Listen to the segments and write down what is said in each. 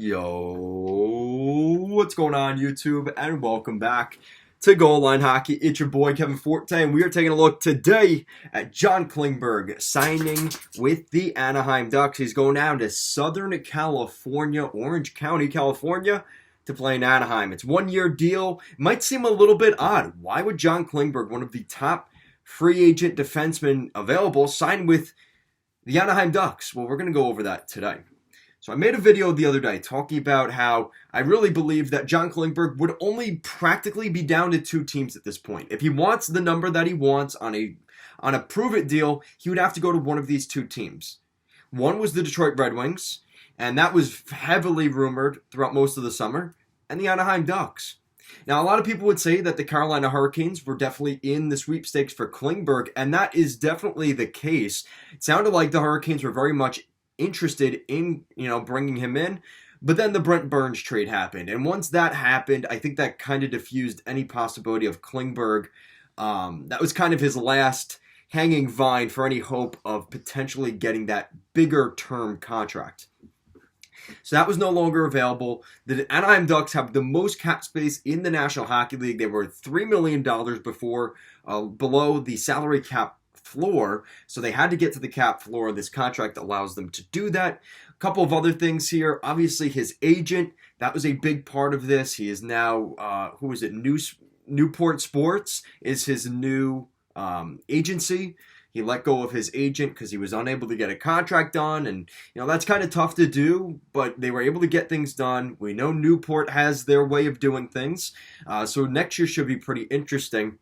Yo, what's going on, YouTube? And welcome back to Goal Line Hockey. It's your boy Kevin Forte, and we are taking a look today at John Klingberg signing with the Anaheim Ducks. He's going down to Southern California, Orange County, California, to play in Anaheim. It's a one-year deal. It might seem a little bit odd. Why would John Klingberg, one of the top free agent defensemen available, sign with the Anaheim Ducks? Well, we're going to go over that today. So I made a video the other day talking about how I really believe that John Klingberg would only practically be down to two teams at this point. If he wants the number that he wants on a prove-it deal, he would have to go to one of these two teams. One was the Detroit Red Wings, and that was heavily rumored throughout most of the summer, and the Anaheim Ducks. Now, a lot of people would say that the Carolina Hurricanes were definitely in the sweepstakes for Klingberg, and that is definitely the case. It sounded like the Hurricanes were very much interested in, bringing him in. But then the Brent Burns trade happened. And once that happened, I think that kind of diffused any possibility of Klingberg. That was kind of his last hanging vine for any hope of potentially getting that bigger term contract. So that was no longer available. The Anaheim Ducks have the most cap space in the National Hockey League. They were $3 million before, below the salary cap floor, so they had to get to the cap floor. This contract allows them to do that. A couple of other things here. Obviously, his agent, that was a big part of this. He is now, Newport Sports is his new agency. He let go of his agent because he was unable to get a contract done, and that's kind of tough to do, but they were able to get things done. We know Newport has their way of doing things, so next year should be pretty interesting.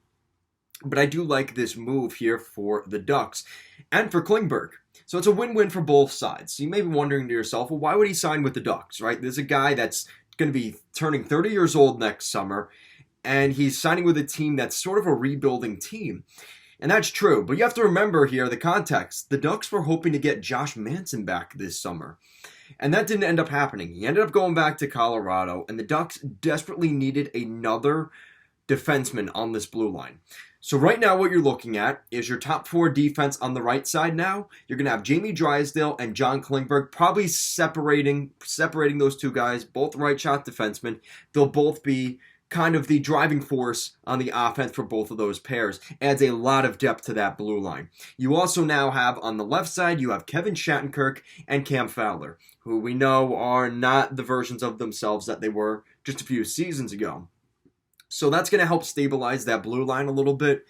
But I do like this move here for the Ducks and for Klingberg. So it's a win-win for both sides. So you may be wondering to yourself, well, why would he sign with the Ducks, right? There's a guy that's going to be turning 30 years old next summer, and he's signing with a team that's sort of a rebuilding team. And that's true. But you have to remember here the context. The Ducks were hoping to get Josh Manson back this summer. And that didn't end up happening. He ended up going back to Colorado, and the Ducks desperately needed another defenseman on this blue line. So right now what you're looking at is your top four defense on the right side now. You're going to have Jamie Drysdale and John Klingberg, probably separating those two guys, both right shot defensemen. They'll both be kind of the driving force on the offense for both of those pairs. Adds a lot of depth to that blue line. You also now have on the left side, you have Kevin Shattenkirk and Cam Fowler, who we know are not the versions of themselves that they were just a few seasons ago. So that's going to help stabilize that blue line a little bit.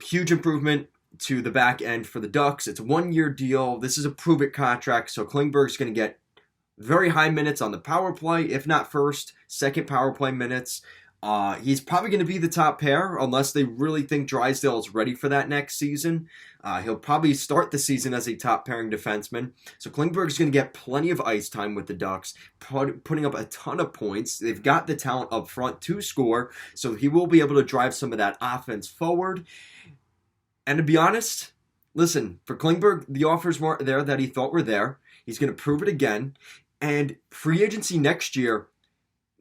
Huge improvement to the back end for the Ducks. It's a one-year deal. This is a prove-it contract, so Klingberg's going to get very high minutes on the power play, if not first, second power play minutes. He's probably going to be the top pair unless they really think Drysdale is ready for that next season. He'll probably start the season as a top pairing defenseman. So Klingberg's going to get plenty of ice time with the Ducks, putting up a ton of points. They've got the talent up front to score, so he will be able to drive some of that offense forward. And to be honest, listen, for Klingberg, the offers weren't there that he thought were there. He's going to prove it again. And free agency next year,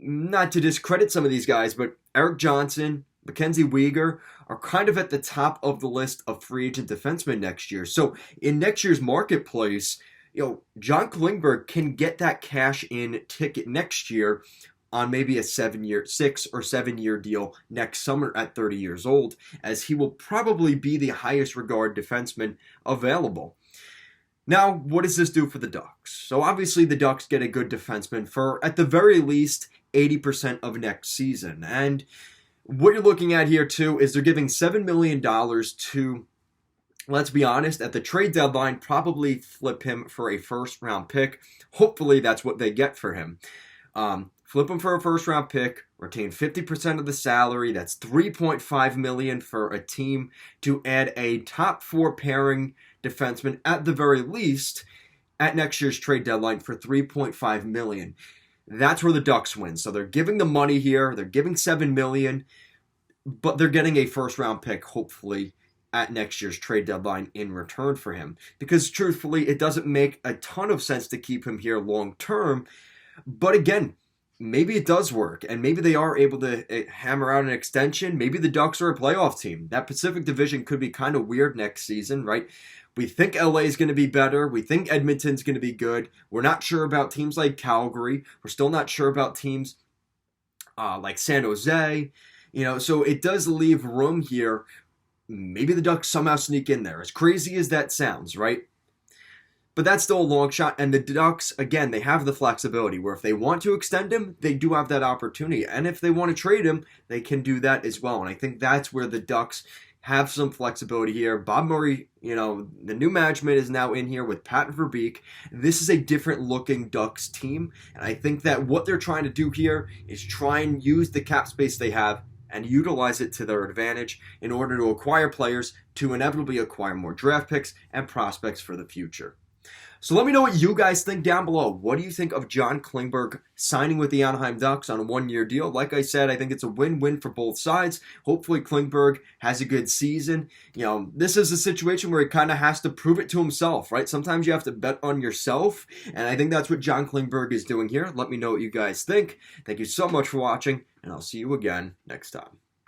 not to discredit some of these guys, but Eric Johnson, Mackenzie Weegar are kind of at the top of the list of free agent defensemen next year. So in next year's marketplace, John Klingberg can get that cash-in ticket next year on maybe a 6 or 7 year deal next summer at 30 years old, as he will probably be the highest regard defenseman available. Now, what does this do for the Ducks? So obviously the Ducks get a good defenseman for, at the very least, 80% of next season. And what you're looking at here, too, is they're giving $7 million to, let's be honest, at the trade deadline, probably flip him for a first-round pick. Hopefully that's what they get for him. Flip him for a first-round pick, retain 50% of the salary. That's $3.5 million for a team to add a top four pairing defenseman at the very least at next year's trade deadline for $3.5 million. That's where the Ducks win. So they're giving the money here. They're giving $7 million, but they're getting a first-round pick, hopefully, at next year's trade deadline in return for him. Because truthfully, it doesn't make a ton of sense to keep him here long-term. But again, maybe it does work, and maybe they are able to hammer out an extension. Maybe the Ducks are a playoff team. That Pacific Division could be kind of weird next season, right? We think LA is going to be better. We think Edmonton's going to be good. We're not sure about teams like Calgary. We're still not sure about teams like San Jose. So it does leave room here. Maybe the Ducks somehow sneak in there. As crazy as that sounds, right? But that's still a long shot. And the Ducks, again, they have the flexibility where if they want to extend him, they do have that opportunity. And if they want to trade him, they can do that as well. And I think that's where the Ducks have some flexibility here. Bob Murray, the new management is now in here with Pat Verbeek. This is a different looking Ducks team. And I think that what they're trying to do here is try and use the cap space they have and utilize it to their advantage in order to acquire players to inevitably acquire more draft picks and prospects for the future. So let me know what you guys think down below. What do you think of John Klingberg signing with the Anaheim Ducks on a one-year deal? Like I said, I think it's a win-win for both sides. Hopefully Klingberg has a good season. This is a situation where he kind of has to prove it to himself, right? Sometimes you have to bet on yourself, and I think that's what John Klingberg is doing here. Let me know what you guys think. Thank you so much for watching, and I'll see you again next time.